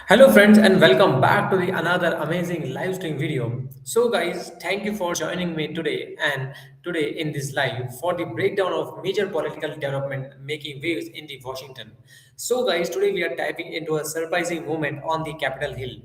Hello friends and welcome back to the another amazing live stream video. So guys, thank you for joining me today and today in this live for the breakdown of major political development making waves in the Washington. So guys, today we are diving into a surprising moment on the Capitol Hill.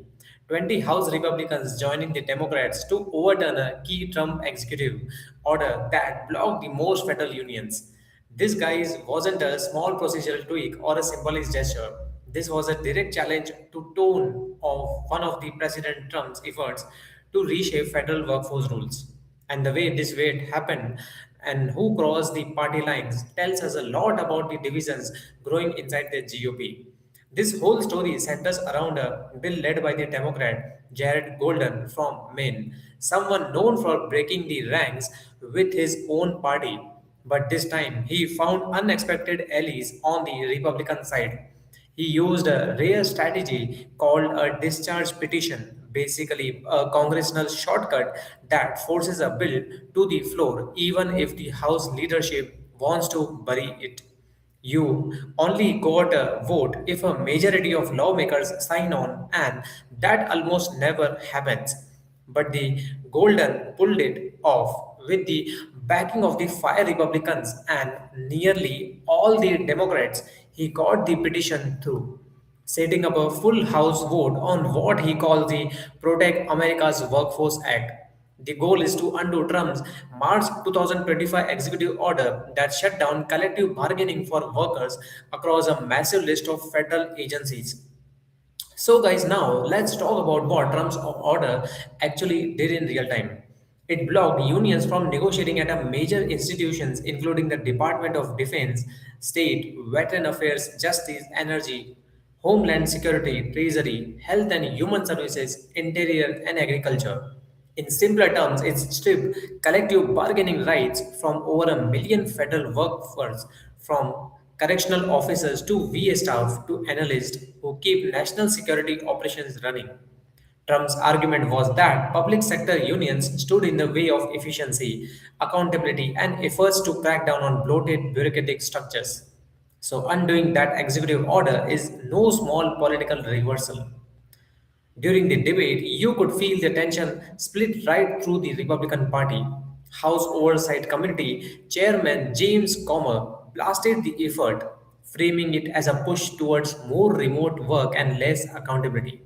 20 House Republicans joining the Democrats to overturn a key Trump executive order that blocked the most federal unions. This, guys, wasn't a small procedural tweak or a symbolic gesture. This was a direct challenge to tone of one of the President Trump's efforts to reshape federal workforce rules. And the way this way it happened and who crossed the party lines tells us a lot about the divisions growing inside the GOP. This whole story centers around a bill led by the Democrat Jared Golden from Maine, someone known for breaking the ranks with his own party. But this time, he found unexpected allies on the Republican side. He used a rare strategy called a discharge petition, basically a congressional shortcut that forces a bill to the floor even if the House leadership wants to bury it. You only got a vote if a majority of lawmakers sign on, and that almost never happens. But the Golden pulled it off with the backing of the five Republicans and nearly all the Democrats. He got the petition through, setting up a full House vote on what he calls the Protect America's Workforce Act. The goal is to undo Trump's March 2025 executive order that shut down collective bargaining for workers across a massive list of federal agencies. So, guys, now let's talk about what Trump's order actually did in real time. It blocked unions from negotiating at a major institutions, including the Department of Defense, State, Veteran Affairs, Justice, Energy, Homeland Security, Treasury, Health and Human Services, Interior, and Agriculture. In simpler terms, it stripped collective bargaining rights from over a million federal workforce, from correctional officers to VA staff to analysts who keep national security operations running. Trump's argument was that public sector unions stood in the way of efficiency, accountability, and efforts to crack down on bloated bureaucratic structures. So, undoing that executive order is no small political reversal. During the debate, you could feel the tension split right through the Republican Party. House Oversight Committee Chairman James Comer blasted the effort, framing it as a push towards more remote work and less accountability.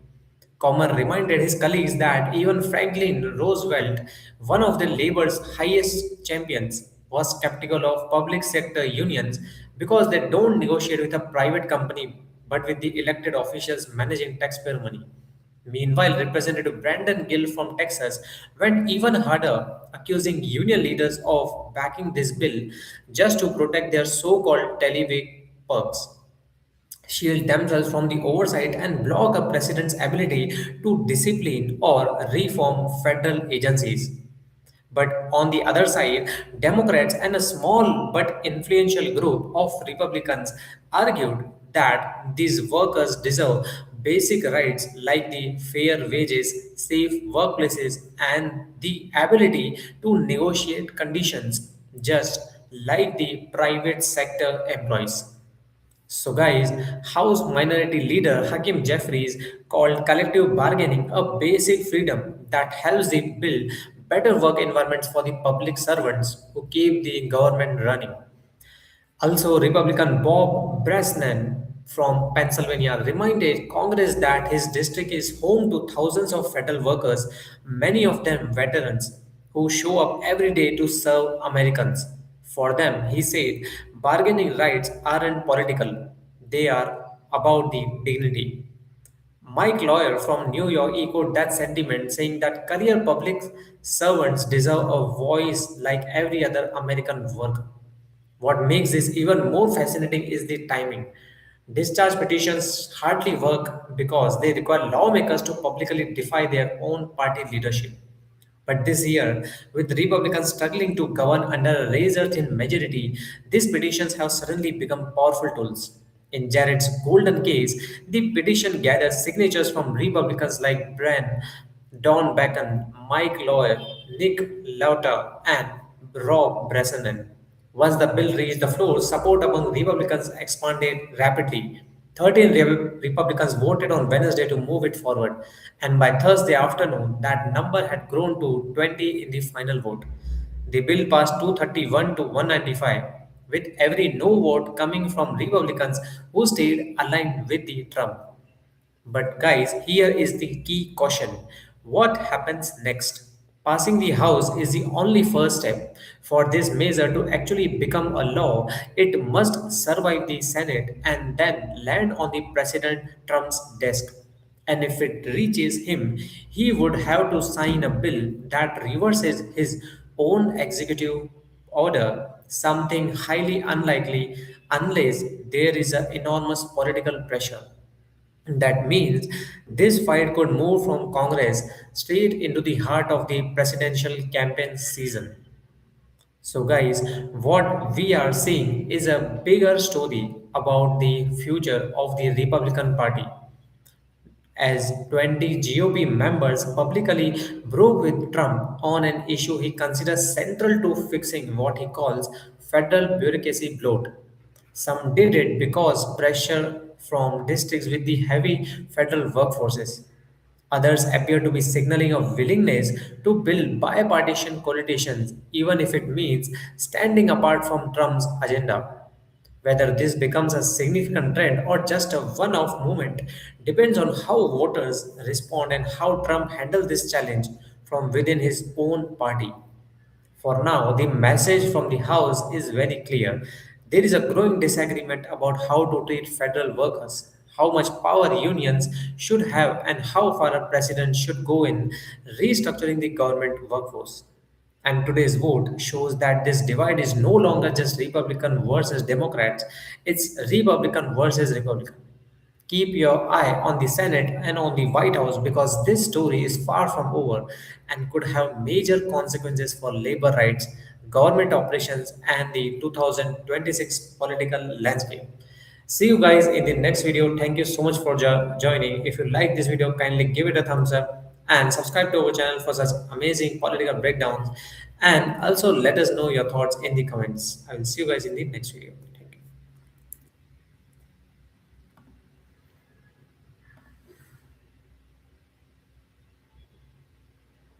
Comer reminded his colleagues that even Franklin Roosevelt, one of the labor's highest champions, was skeptical of public sector unions because they don't negotiate with a private company but with the elected officials managing taxpayer money. Meanwhile, Representative Brandon Gill from Texas went even harder, accusing union leaders of backing this bill just to protect their so called televic perks, shield themselves from the oversight, and block a president's ability to discipline or reform federal agencies. But on the other side, Democrats and a small but influential group of Republicans argued that these workers deserve basic rights like the fair wages, safe workplaces, and the ability to negotiate conditions just like the private sector employees. So, guys, House Minority Leader Hakim Jeffries called collective bargaining a basic freedom that helps the build better work environments for the public servants who keep the government running. Also, Republican Bob Brasnan from Pennsylvania reminded Congress that his district is home to thousands of federal workers, many of them veterans, who show up every day to serve Americans. For them, he said, bargaining rights aren't political, they are about the dignity. Mike Lawyer from New York echoed that sentiment, saying that career public servants deserve a voice like every other American worker. What makes this even more fascinating is the timing. Discharge petitions hardly work because they require lawmakers to publicly defy their own party leadership. But this year, with Republicans struggling to govern under a razor thin majority, these petitions have suddenly become powerful tools. In Jared's golden case, the petition gathered signatures from Republicans like Bren, Don Bacon, Mike Lawyer, Nick Lauta, and Rob Bresnan. Once the bill reached the floor, support among Republicans expanded rapidly. 13 Republicans voted on Wednesday to move it forward, and by Thursday afternoon, that number had grown to 20 in the final vote. The bill passed 231 to 195, with every no vote coming from Republicans who stayed aligned with the Trump. But, guys, here is the key caution. What happens next? Passing the House is the only first step. For this measure to actually become a law, it must survive the Senate and then land on the President Trump's desk. And if it reaches him, he would have to sign a bill that reverses his own executive order, something highly unlikely unless there is an enormous political pressure. That means this fight could move from Congress straight into the heart of the presidential campaign season. So, guys, what we are seeing is a bigger story about the future of the Republican Party as 20 GOP members publicly broke with Trump on an issue he considers central to fixing what he calls federal bureaucracy bloat. Some did it because pressure from districts with the heavy federal workforces. Others appear to be signaling a willingness to build bipartisan coalitions, even if it means standing apart from Trump's agenda. Whether this becomes a significant trend or just a one off movement depends on how voters respond and how Trump handles this challenge from within his own party. For now, the message from the House is very clear. There is a growing disagreement about how to treat federal workers, how much power unions should have, and how far a president should go in restructuring the government workforce. And today's vote shows that this divide is no longer just Republican versus Democrats, it's Republican versus Republican. Keep your eye on the Senate and on the White House because this story is far from over and could have major consequences for labor rights, government operations, and the 2026 political landscape. See you guys in the next video. Thank you so much for joining. If you like this video, kindly give it a thumbs up and subscribe to our channel for such amazing political breakdowns. And also let us know your thoughts in the comments. I will see you guys in the next video.